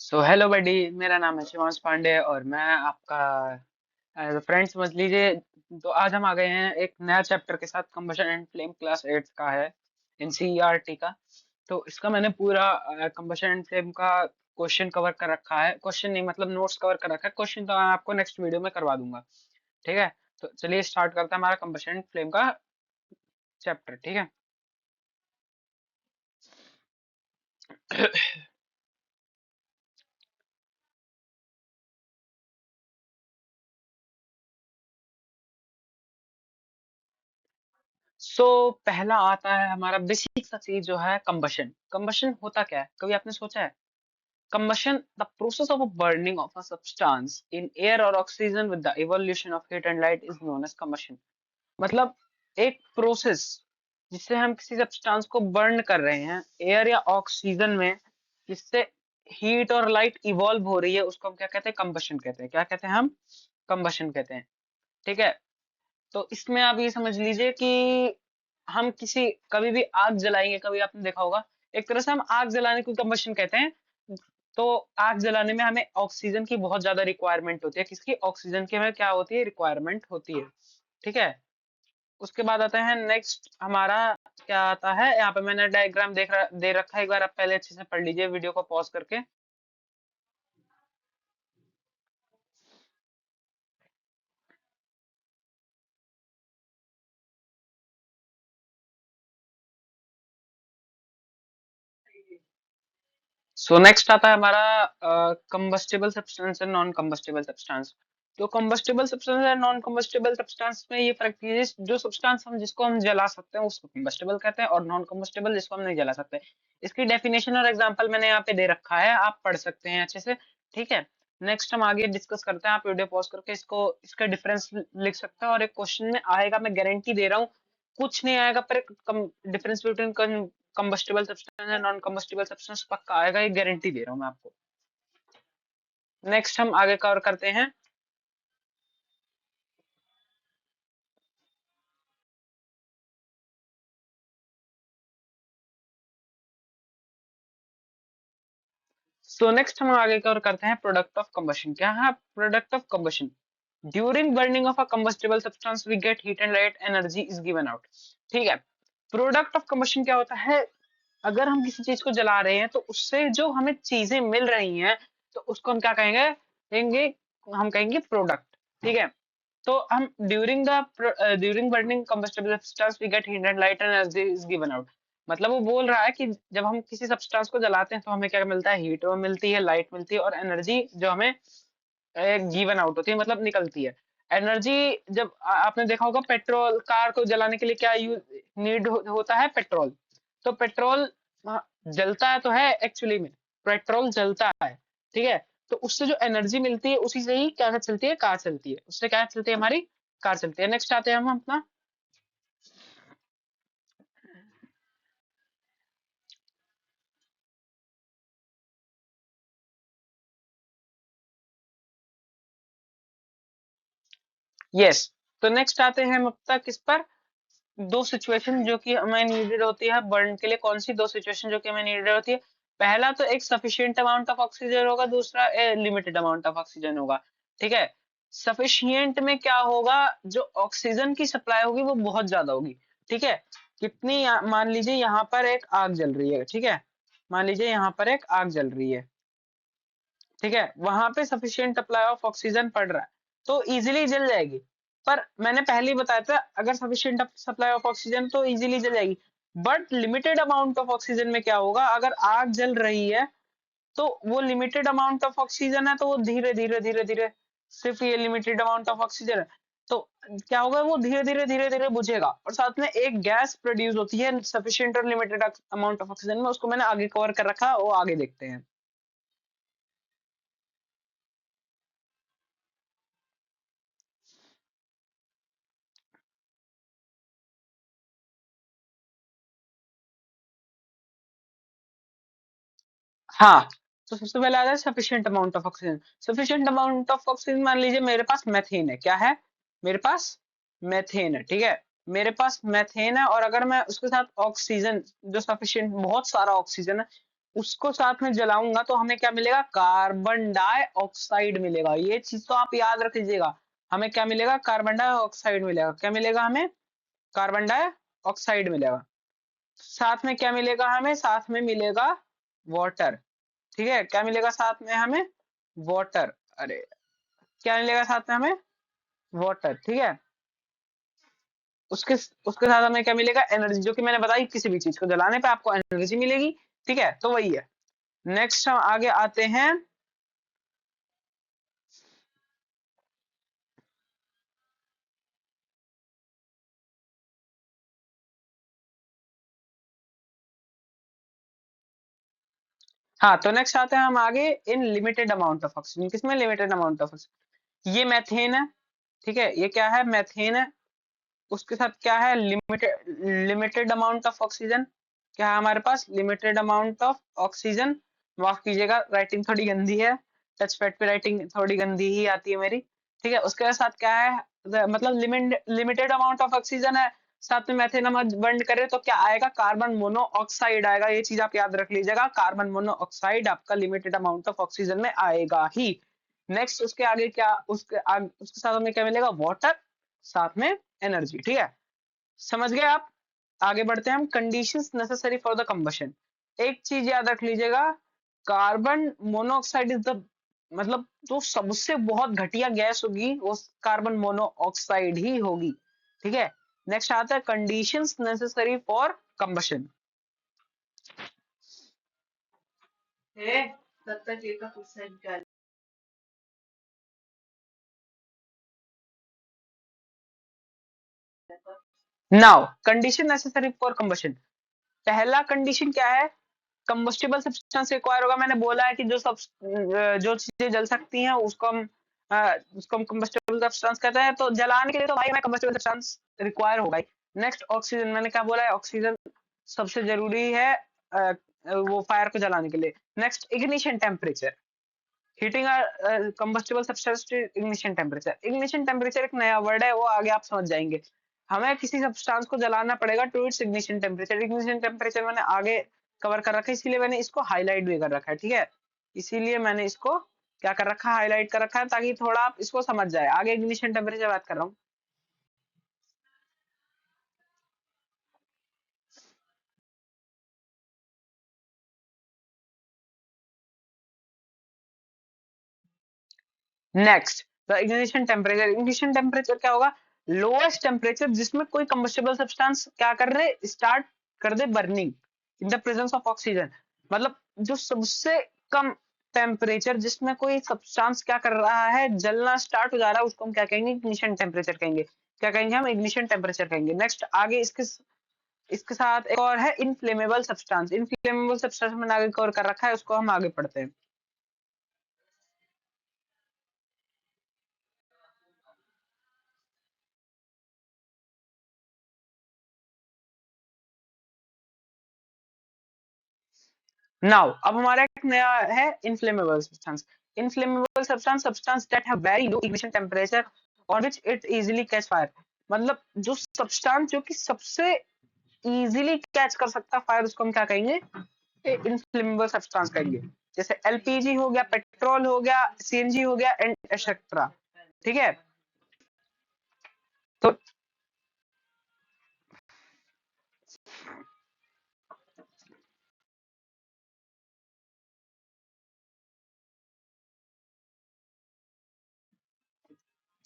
So hello बडी, मेरा नाम है शिवांश पांडे और मैं आपका एज अ फ्रेंड समझ लीजिए। तो आज हम आ गए हैं एक नया चैप्टर के साथ। कंबशन एंड फ्लेम क्लास 8 का है, एनसीईआरटी का। तो इसका मैंने पूरा कंबशन एंड फ्लेम का क्वेश्चन कवर कर रखा है। क्वेश्चन नहीं मतलब नोट्स कवर कर रखा है, क्वेश्चन तो मैं आपको नेक्स्ट वीडियो में करवा दूंगा। ठीक है, तो चलिए स्टार्ट करते हैं हमारा कंबशन एंड फ्लेम का चैप्टर। ठीक है। पहला आता है हमारा बेसिक सा चीज जो है कंबशन। कंबशन होता क्या है, कभी आपने सोचा है? Combustion, the process of a burning of a substance in air or oxygen with the evolution of heat and light is known as combustion। मतलब एक प्रोसेस जिससे हम किसी सब्सटेंस को बर्न कर रहे हैं एयर या ऑक्सीजन में, जिससे हीट और लाइट इवॉल्व हो रही है, उसको हम क्या कहते हैं? कंबशन कहते हैं। क्या कहते हैं हम? कंबशन कहते हैं। ठीक है। तो इसमें आप ये समझ लीजिए कि हम किसी कभी भी आग जलाएंगे, कभी आपने देखा होगा, एक तरह से हम आग जलाने को कंबशन कहते हैं। तो आग जलाने में हमें ऑक्सीजन की बहुत ज्यादा रिक्वायरमेंट होती है। किसकी? ऑक्सीजन की हमें क्या होती है? रिक्वायरमेंट होती है। ठीक है। उसके बाद आता है नेक्स्ट हमारा, क्या आता है यहाँ पे? मैंने डायग्राम दे रखा है, एक बार आप पहले अच्छे से पढ़ लीजिए वीडियो को पॉज करके। सो नेक्स्ट आता है हमारा combustible substance and non combustible substance. तो combustible substance and non combustible substance में ये फर्क है, जो सब्सटेंस हम जिसको हम जला सकते हैं उसको कंबस्टिबल कहते हैं, और नॉन कंबस्टिबल जिसको हम नहीं जला सकते। इसकी डेफिनेशन और एग्जांपल मैंने यहाँ पे दे रखा है, आप पढ़ सकते हैं अच्छे से। ठीक है। नेक्स्ट हम आगे डिस्कस करते हैं। आप वीडियो पॉज करके इसको, इसका डिफरेंस लिख सकते हैं, और एक क्वेश्चन में आएगा, मैं गारंटी दे रहा हूँ। कुछ नहीं आएगा पर difference between combustible substance and non combustible substance पक्का आएगा, ये गारंटी दे रहा हूँ मैं आपको। नेक्स्ट हम आगे कवर करते हैं। सो नेक्स्ट हम आगे कवर करते हैं प्रोडक्ट ऑफ कंबशन। क्या है product of combustion? During burning of a combustible substance we get heat and light, energy is given out. ठीक है। प्रोडक्ट ऑफ कंबशन क्या होता है? अगर हम किसी चीज को जला रहे हैं तो उससे जो हमें चीजें मिल रही हैं, तो उसको हम क्या कहेंगे? कहेंगे, हम कहेंगे प्रोडक्ट। ठीक है। तो हम during burning combustible substance we get heat and light and energy is given out. मतलब वो बोल रहा है कि जब हम किसी सब्सटेंस को जलाते हैं तो हमें क्या मिलता है? हीट मिलती है, लाइट मिलती है, और एनर्जी जो हमें गिवन आउट होती है, मतलब निकलती है। एनर्जी, जब आपने देखा होगा पेट्रोल कार को जलाने के लिए क्या यूज होता है? पेट्रोल। तो पेट्रोल जलता है तो है एक्चुअली में, पेट्रोल जलता है। ठीक है। तो उससे जो एनर्जी मिलती है उसी से ही क्या चलती है? कार चलती है। उससे क्या चलती है? हमारी कार चलती है। नेक्स्ट आते हैं हम अपना। यस। तो नेक्स्ट आते हैं हम अब तक इस पर। दो सिचुएशन जो कि हमें नीडेड होती है बर्न के लिए। कौन सी दो सिचुएशन जो कि हमें नीडेड होती है? पहला तो एक सफिशिएंट अमाउंट ऑफ ऑक्सीजन होगा, दूसरा लिमिटेड अमाउंट ऑफ ऑक्सीजन होगा। ठीक है। सफिशिएंट में क्या होगा? जो ऑक्सीजन की सप्लाई होगी वो बहुत ज्यादा होगी। ठीक है। कितनी? मान लीजिए यहाँ पर एक आग जल रही है। ठीक है। मान लीजिए यहाँ पर एक आग जल रही है। ठीक है। वहां पे सफिशिएंट सप्लाई ऑफ ऑक्सीजन पड़ रहा है, तो इजीली जल जाएगी। पर मैंने पहले ही बताया था, अगर सफिशिएंट सप्लाई ऑफ ऑक्सीजन तो इजीली जल जाएगी। But limited amount of oxygen में क्या होगा? अगर आग जल रही है तो वो लिमिटेड अमाउंट ऑफ ऑक्सीजन है, तो वो धीरे धीरे धीरे धीरे, सिर्फ ये लिमिटेड अमाउंट ऑफ ऑक्सीजन है, तो क्या होगा? वो धीरे धीरे बुझेगा। और साथ में एक गैस प्रोड्यूस होती है सफिशिएंट और लिमिटेड अमाउंट ऑफ ऑक्सीजन में, उसको मैंने आगे कवर कर रखा है, वो आगे देखते हैं। हाँ। तो सबसे पहले आता है sufficient amount of oxygen. Sufficient amount of oxygen, मान लीजिए मेरे पास मेथेन है। क्या है मेरे पास? मेथेन है। ठीक है। मेरे पास मेथेन है, और अगर मैं उसके साथ ऑक्सीजन, जो सफिशिएंट बहुत सारा ऑक्सीजन है, उसको साथ में जलाऊंगा तो हमें क्या मिलेगा, कार्बन डाइऑक्साइड मिलेगा। ये चीज तो आप याद रख लीजिएगा। हमें क्या मिलेगा, कार्बन डाइऑक्साइड मिलेगा। क्या मिलेगा हमें, कार्बन डाइऑक्साइड मिलेगा। साथ में क्या मिलेगा हमें, साथ में मिलेगा वाटर। ठीक है, क्या मिलेगा साथ में हमें, वाटर। अरे क्या मिलेगा साथ में हमें, वाटर। ठीक है, उसके उसके साथ हमें क्या मिलेगा, एनर्जी, जो कि मैंने बताई किसी भी चीज को जलाने पे आपको एनर्जी मिलेगी। ठीक है, तो वही है। नेक्स्ट हम आगे आते हैं। हाँ, तो नेक्स्ट आते हैं हम आगे, in limited amount of oxygen. किसमें, लिमिटेड अमाउंट ऑफ ऑक्सीजन। ये मैथेन है। ठीक है, ये क्या है, मैथेन है। उसके साथ क्या है, limited limited amount of oxygen. क्या है हमारे पास, लिमिटेड अमाउंट ऑफ ऑक्सीजन। माफ कीजिएगा, राइटिंग थोड़ी गंदी है, टच पैड पे राइटिंग थोड़ी गंदी ही आती है मेरी। ठीक है, उसके साथ क्या है, मतलब लिमिटेड अमाउंट ऑफ ऑक्सीजन है, साथ में मैथेन हम बंड करें तो क्या आएगा, कार्बन मोनोऑक्साइड आएगा। ये चीज आप याद रख लीजिएगा, कार्बन मोनोऑक्साइड आपका लिमिटेड अमाउंट ऑफ ऑक्सीजन में आएगा ही। नेक्स्ट उसके आगे क्या, उसके साथ हमें क्या मिलेगा, वाटर, साथ में एनर्जी। ठीक है, समझ गए आप। आगे बढ़ते हैं हम, conditions necessary for the combustion. एक चीज याद रख लीजिएगा, कार्बन मोनोऑक्साइड इज द, मतलब जो सबसे बहुत घटिया गैस होगी वो कार्बन मोनोऑक्साइड ही होगी। ठीक है, नेक्स्ट आता है conditions necessary for combustion. Now condition necessary for combustion. पहला कंडीशन क्या है, कंबस्टिबल सब्सटेंस रिक्वायर होगा। मैंने बोला है कि जो चीजें जल सकती हैं उसको हम कंबस्टिबल सब्सटेंस कहते हैं। तो जलाने के लिए तो भाई हमें कंबस्टिबल सब्सटेंस रिक्वायर होगा ही। नेक्स्ट ऑक्सीजन, मैंने क्या बोला है, ऑक्सीजन सबसे जरूरी है वो फायर को जलाने के लिए। Next ignition temperature, heating combustible substance to ignition temperature. Ignition temperature एक नया वर्ड है, वो आगे आप समझ जाएंगे। हमें किसी सब्सटेंस को जलाना पड़ेगा to its ignition temperature. Ignition temperature मैंने आगे कवर कर रखा है, इसीलिए मैंने इसको हाईलाइट भी कर रखा है। ठीक है, इसीलिए मैंने इसको क्या कर रखा है, हाईलाइट कर रखा है, ताकि थोड़ा आप इसको समझ जाए। आगे इग्निशन टेम्परेचर बात कर रहा हूँ। नेक्स्ट द इग्निशन टेम्परेचर क्या होगा, लोएस्ट टेम्परेचर जिसमें कोई कंबस्टिबल सब्सटेंस क्या कर रहे, स्टार्ट कर दे burning in the presence of oxygen. मतलब जो सबसे कम टेम्परेचर जिसमें कोई सब्सटेंस क्या कर रहा है, जलना स्टार्ट हो जा रहा है, उसको हम क्या कहेंगे, इग्निशन टेम्परेचर कहेंगे। क्या कहेंगे हम, इग्निशन टेम्परेचर कहेंगे। नेक्स्ट आगे इसके साथ एक और है, इनफ्लेमेबल सब्सटेंस। इनफ्लेमेबल सब्सटेंस मैंने आगे कवर कर रखा है, उसको हम आगे पढ़ते हैं। नाउ अब हमारा एक नया है, inflammable substance. Inflammable substance, substance that have very low ignition temperature on which it easily catch fire. मतलब जो सब्सटेंस जो कि सबसे इजीली कैच कर सकता है फायर, उसको हम क्या कहेंगे, इनफ्लेमेबल सब्सटेंस कहेंगे। जैसे एलपीजी हो गया, पेट्रोल हो गया, सीएनजी हो गया, एंड एक्सेट्रा। ठीक है,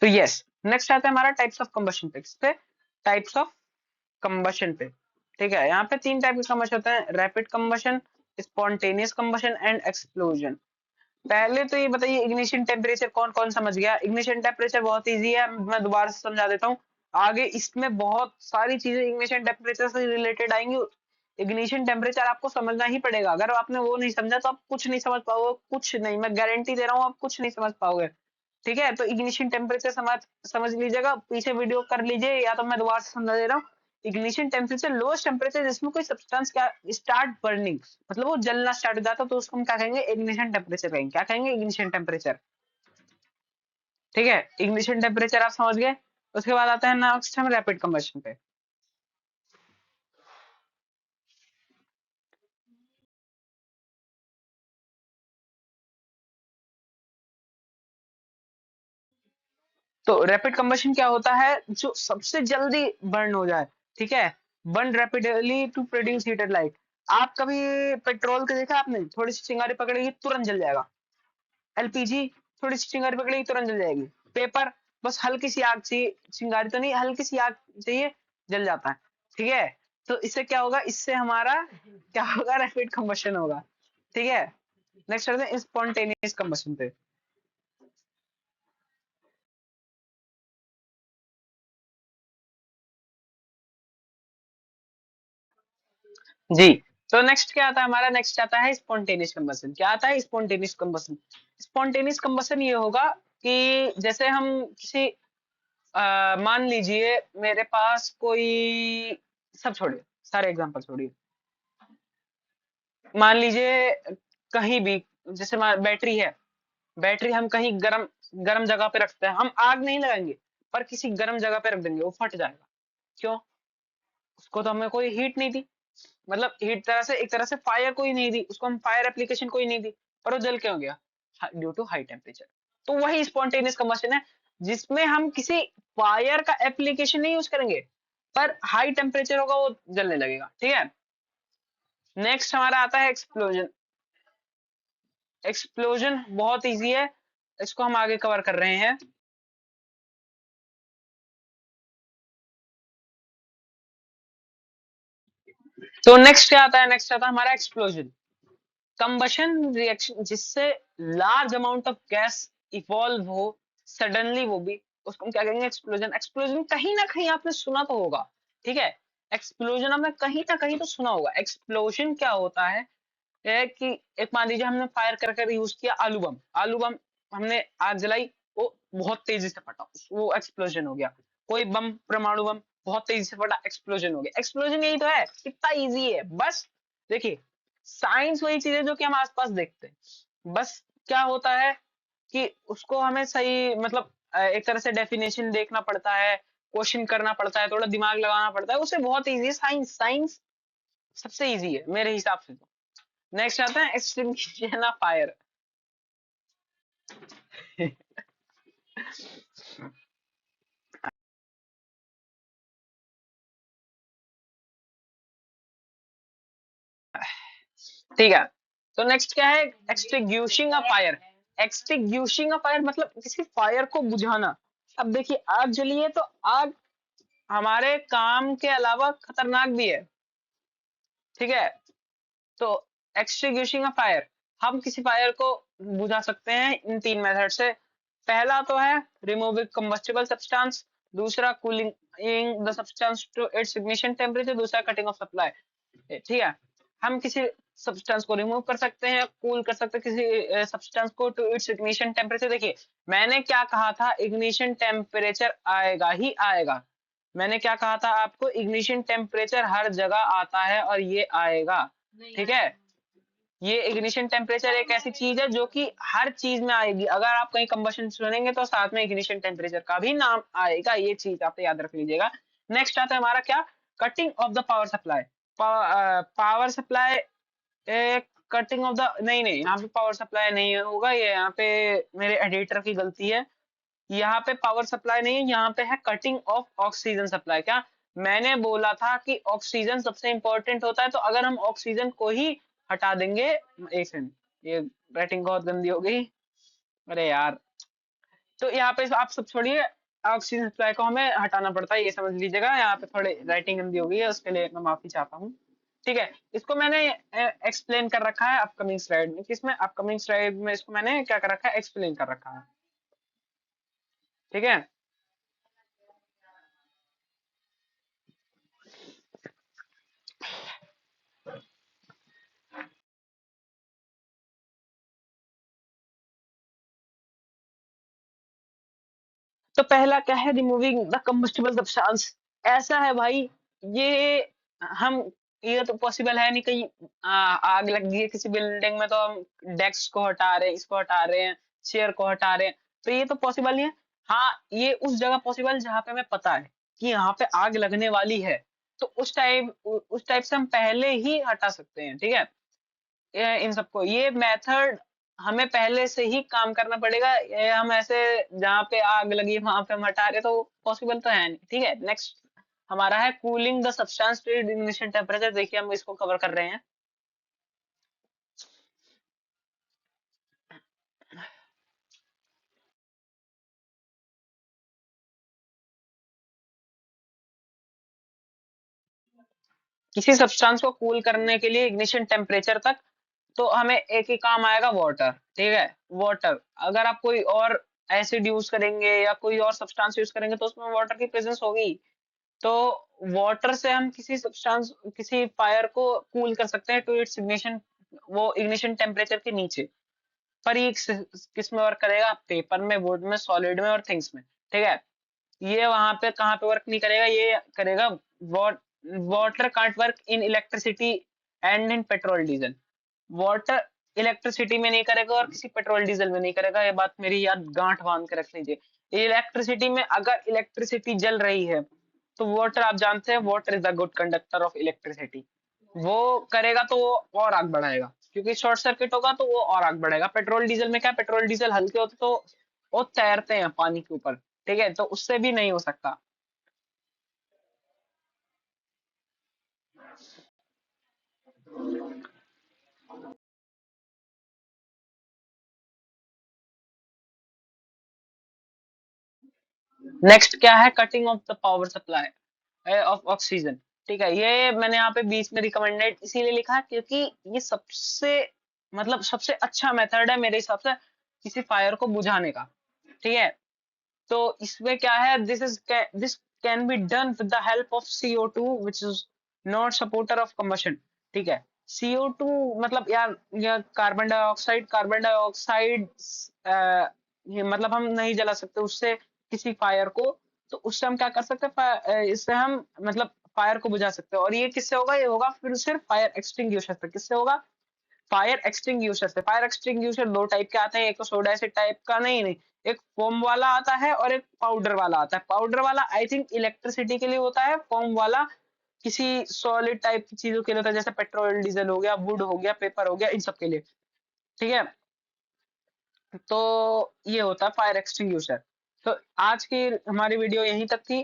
तो यस, नेक्स्ट आता है हमारा टाइप्स ऑफ कंबशन पे। टाइप्स ऑफ कंबशन पे, ठीक है, यहाँ पे तीन टाइप के कंबशन होते हैं, rapid combustion, spontaneous combustion and explosion. पहले तो ये बताइए, इग्निशन टेम्परेचर कौन कौन समझ गया। इग्निशन टेम्परेचर बहुत इजी है, मैं दोबारा से समझा देता हूँ। आगे इसमें बहुत सारी चीजें इग्निशन टेम्परेचर से रिलेटेड आएंगी। इग्निशन टेम्परेचर आपको समझना ही पड़ेगा, अगर आपने वो नहीं समझा तो आप कुछ नहीं समझ पाओगे, कुछ नहीं, मैं गारंटी दे रहा हूँ, आप कुछ नहीं समझ पाओगे। ठीक है, तो इग्निशन टेम्परेचर समझ समझ लीजिएगा, पीछे वीडियो कर लीजिए, या तो मैं दोबारा से समझा दे रहा हूँ। इग्निशन टेम्परेचर लोएस्ट टेम्परेचर जिसमें कोई सब्सटेंस क्या स्टार्ट बर्निंग, मतलब वो जलना स्टार्ट हो जाता है, तो उसको हम क्या कहेंगे, इग्निशन टेम्परेचर कहेंगे। क्या कहेंगे, इग्निशन टेम्परेचर। ठीक है, इग्निशन टेम्परेचर आप समझ गए। उसके बाद आता है नेक्स्ट हम रैपिड कंबशन पे। तो रैपिड कंबशन क्या होता है, जो सबसे जल्दी बर्न हो जाए, ठीक है, burn rapidly to produce heated light. आप कभी पेट्रोल के देखा आपने, थोड़ी सी चिंगारी पकड़ेगी तुरंत जल जाएगा। एलपीजी थोड़ी सी चिंगारी पकड़ेगी तुरंत जल जाएगी। पेपर बस हल्की सी आग चाहिए, चिंगारी तो नहीं, हल्की सी आग चाहिए, जल जाता है, ठीक है। तो इससे क्या होगा, इससे हमारा क्या होगा, रैपिड कंबशन होगा, ठीक है। नेक्स्ट करते हैं स्पॉन्टेनियस कंबशन पे। जी, तो नेक्स्ट क्या आता है हमारा, नेक्स्ट आता है स्पॉन्टेनियस कंबशन। क्या आता है स्पॉन्टेनियस कंबशन? स्पॉन्टेनियस कंबशन ये होगा कि जैसे हम किसी मान लीजिए मेरे पास कोई, सब छोड़िए, सारे एग्जांपल छोड़िए, मान लीजिए कहीं भी, जैसे बैटरी है, बैटरी हम कहीं गरम गरम जगह पे रखते हैं, हम आग नहीं लगाएंगे, पर किसी गरम जगह पे रख देंगे, वो फट जाएगा। क्यों? उसको तो हमें कोई हीट नहीं दी, मतलब हीट तरह से, एक तरह से फायर कोई नहीं दी उसको, हम फायर एप्लीकेशन कोई नहीं दी, पर वो जल क्यों गया? Due to high temperature. तो वही स्पॉन्टेनियस कंबशन है, जिसमें हम किसी फायर का एप्लीकेशन नहीं यूज करेंगे, पर हाई टेम्परेचर होगा वो जलने लगेगा, ठीक है। नेक्स्ट हमारा आता है एक्सप्लोजन। एक्सप्लोजन बहुत इजी है, इसको हम आगे कवर कर रहे हैं। तो नेक्स्ट क्या आता है, नेक्स्ट आता है हमारा एक्सप्लोजन, कंबशन रिएक्शन जिससे large amount of gas evolve हो सडनली, वो भी, उसको हम क्या कहेंगे, एक्सप्लोजन। एक्सप्लोजन कहीं ना कहीं आपने सुना तो होगा, ठीक है, एक्सप्लोजन आपने कहीं ना कहीं तो सुना होगा। एक्सप्लोजन क्या होता है कि एक मान लीजिए हमने फायर कर यूज किया आलू बम, आलू बम हमने आग जलाई, वो बहुत तेजी से फटा, वो एक्सप्लोजन हो गया। कोई बम, परमाणु बम बहुत तेजी से फटा, एक्सप्लोजन हो गया। एक्सप्लोजन यही तो है, कितना इजी है, बस देखिए, साइंस वही चीज है जो कि हम आसपास देखते हैं, बस क्या होता है कि उसको हमें सही, मतलब एक तरह से डेफिनेशन देखना पड़ता है, क्वेश्चन करना पड़ता है, थोड़ा दिमाग लगाना पड़ता है, उसे बहुत इजी है। साइंस, साइंस सबसे इजी है मेरे हिसाब से तो। नेक्स्ट आता है एक्सटिंक्शन ऑफ फायर। ठीक है, तो नेक्स्ट क्या है, extinguishing a fire. Extinguishing a fire मतलब किसी फायर को बुझाना। अब देखिए आग जली है, तो आग हमारे काम के अलावा खतरनाक भी है, ठीक है। तो एक्सटिंग्विशिंग अ फायर, हम किसी फायर को बुझा सकते हैं इन तीन मेथड से। पहला तो है रिमूविंग कंबस्टिबल सब्सटेंस, दूसरा cooling the substance to its ignition temperature, दूसरा कटिंग ऑफ सप्लाई, ठीक है। हम किसी सब्सटेंस को रिमूव कर सकते हैं, कूल कर सकते हैं किसी सब्सटेंस को टू इट्स इग्निशन टेम्परेचर। देखिए मैंने क्या कहा था, इग्निशन टेम्परेचर आएगा ही आएगा। मैंने क्या कहा था आपको, इग्निशन टेम्परेचर हर जगह आता है और ये आएगा, ठीक है। ये इग्निशन टेम्परेचर एक ऐसी चीज है जो कि हर चीज में आएगी, अगर आप कहीं कंबशन सुनेंगे तो साथ में इग्निशन टेम्परेचर का भी नाम आएगा, ये चीज आप याद रख लीजिएगा। नेक्स्ट आता है हमारा क्या, cutting of the power supply. Power supply, cutting of the, नहीं नहीं, यहाँ पे पावर सप्लाई नहीं होगा, ये यहाँ पे मेरे एडिटर की गलती है, यहाँ पे पावर सप्लाई नहीं है, यहाँ पे है कटिंग ऑफ ऑक्सीजन सप्लाई। क्या मैंने बोला था कि ऑक्सीजन सबसे इंपॉर्टेंट होता है, तो अगर हम ऑक्सीजन को ही हटा देंगे, एक सेकंड, ये राइटिंग बहुत गंदी हो गई, अरे यार। तो यहाँ पे आप सब छोड़िए, ऑक्सीजन सप्लाई को हमें हटाना पड़ता है, ये समझ लीजिएगा। यहाँ पे थोड़ी राइटिंग गंदी हो गई है, उसके लिए मैं माफी चाहता हूँ, ठीक है। इसको मैंने एक्सप्लेन कर रखा है अपकमिंग स्लाइड में, किसमें, अपकमिंग स्लाइड में इसको मैंने क्या कर रखा है, एक्सप्लेन कर रखा है, ठीक है। तो पहला क्या है, रिमूविंग द कंबस्टिबल सब्सटेंस। ऐसा है भाई, ये हम, ये तो पॉसिबल है नहीं, कहीं आग लग गई है किसी बिल्डिंग में तो हम डेस्क को हटा रहे हैं, इसको हटा रहे हैं, चेयर को हटा रहे हैं, तो ये तो पॉसिबल नहीं है। हाँ, ये उस जगह पॉसिबल जहां पे हमें पता है कि यहाँ पे आग लगने वाली है, तो उस टाइप से हम पहले ही हटा सकते हैं, ठीक है। इन सबको, ये मेथड हमें पहले से ही काम करना पड़ेगा, ये हम ऐसे जहाँ पे आग लगी वहां पे हम हटा रहे तो पॉसिबल तो है नहीं। ठीक है, नेक्स्ट हमारा है cooling the substance to ignition temperature. देखिए हम इसको कवर कर रहे हैं। किसी सब्सटेंस को कूल करने के लिए इग्निशन टेम्परेचर तक तो हमें एक ही काम आएगा, वाटर। ठीक है, वाटर। अगर आप कोई और एसिड यूज करेंगे या कोई और सब्सटेंस यूज करेंगे तो उसमें वाटर की प्रेजेंस होगी। तो वाटर से हम किसी सब्सटेंस, किसी फायर को कूल कर सकते हैं टू इट्स इग्निशन, वो इग्निशन टेम्परेचर के नीचे। पर ये किस में वर्क करेगा? पेपर में, वुड में, सॉलिड में और थिंग्स में। ठीक है, ये वहां पे कहाँ पे वर्क नहीं करेगा, ये करेगा water can't work in electricity and in petrol diesel. Water electricity में नहीं करेगा और किसी पेट्रोल डीजल में नहीं करेगा, ये बात मेरी याद गांठ बांध के रख लीजिए। इलेक्ट्रिसिटी में अगर इलेक्ट्रिसिटी जल रही है तो वाटर, आप जानते हैं water is the good conductor of electricity, वो करेगा तो वो और आग बढ़ाएगा, क्योंकि शॉर्ट सर्किट होगा तो वो और आग बढ़ाएगा। पेट्रोल डीजल में क्या, पेट्रोल डीजल हल्के होते तो वो तैरते हैं पानी के ऊपर। ठीक है, तो उससे भी नहीं हो सकता। नेक्स्ट क्या है? Cutting of the power supply of oxygen. ठीक है, ये मैंने यहाँ पे बीच में रिकमेंडेड इसीलिए लिखा है क्योंकि ये सबसे, मतलब सबसे अच्छा मेथड है मेरे हिसाब से किसी फायर को बुझाने का। ठीक है, तो इसमें क्या है, this can be done with the help of CO2 which is not supporter of combustion. ठीक है, CO2 मतलब यार, या कार्बन डाइऑक्साइड ये मतलब हम नहीं जला सकते उससे किसी फायर को। तो उससे हम क्या कर सकते हैं, इससे हम मतलब फायर को बुझा सकते हैं। और ये किससे होगा? ये होगा फिर सिर्फ फायर एक्सटिंग्विशर से। किससे होगा? फायर एक्सटिंग्विशर से। फायर एक्सटिंग्विशर दो टाइप के आते हैं, एक तो सोडा एसिड टाइप का, नहीं नहीं, एक फोम वाला आता है और एक पाउडर वाला आता है। पाउडर वाला आई थिंक इलेक्ट्रिसिटी के लिए होता है, फोम वाला किसी सॉलिड टाइप की चीजों के लिए होता है, जैसे पेट्रोल डीजल हो गया, वुड हो गया, पेपर हो गया, इन सब के लिए। ठीक है, तो ये होता है फायर एक्सटिंग्विशर। तो आज की हमारी वीडियो यहीं तक थी।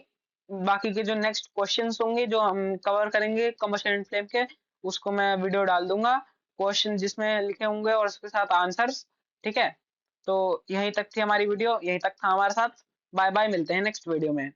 बाकी के जो नेक्स्ट क्वेश्चंस होंगे जो हम कवर करेंगे कम्बशन एंड फ्लेम के, उसको मैं वीडियो डाल दूंगा, क्वेश्चन जिसमें लिखे होंगे और उसके साथ आंसर्स। ठीक है, तो यहीं तक थी हमारी वीडियो, यहीं तक था हमारे साथ। बाय बाय, मिलते हैं नेक्स्ट वीडियो में।